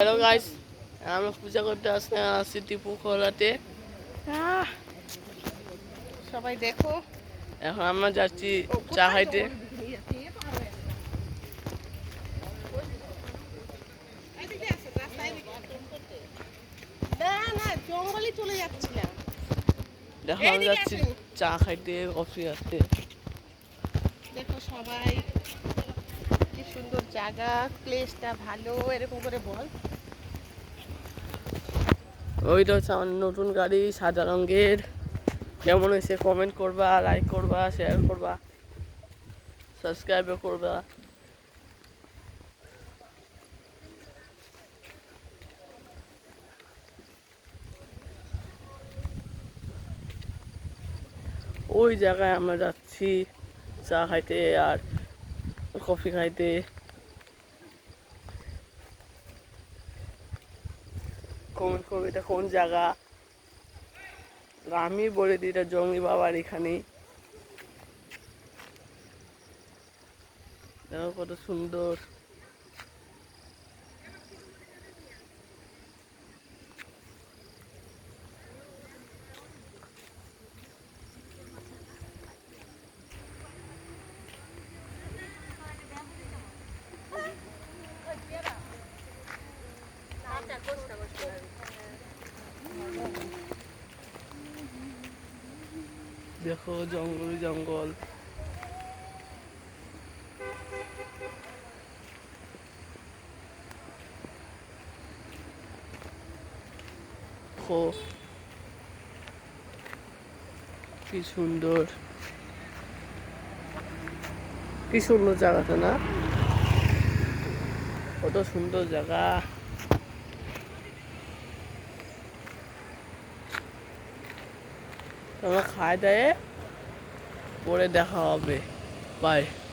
Hello guys, আমরা পূজা করতে আসছি টিপু খোলাতে। সবাই দেখো, এখন আমরা যাচ্ছি চা খাইতে। জঙ্গলে চলে যাচ্ছিলাম। এখন আমরা যাচ্ছি চা খাইতে, কফি খাইতে। দেখো সবাই, কি সুন্দর জায়গা, প্লেসটা ভালো, এরকম করে বল। ওইটা হচ্ছে আমার নতুন গাড়ি, সাদা রঙের। কেমন হয়েছে কমেন্ট করবা, লাইক করবা, শেয়ার করবা, সাবস্ক্রাইবও করবা। ওই জায়গায় আমরা যাচ্ছি চা খাইতে আর কফি খাইতে। কমেন্ট করবে এটা কোন জায়গা। আমি বলে দিই এটা জঙ্গলি বাবার এখানে। দেখো কত সুন্দর। দেখো জঙ্গল জঙ্গল। কি সুন্দর, কি সুন্দর জায়গাটা না? কত সুন্দর জায়গা। তোমরা খায় দায়ে পরে দেখা হবে। বাই।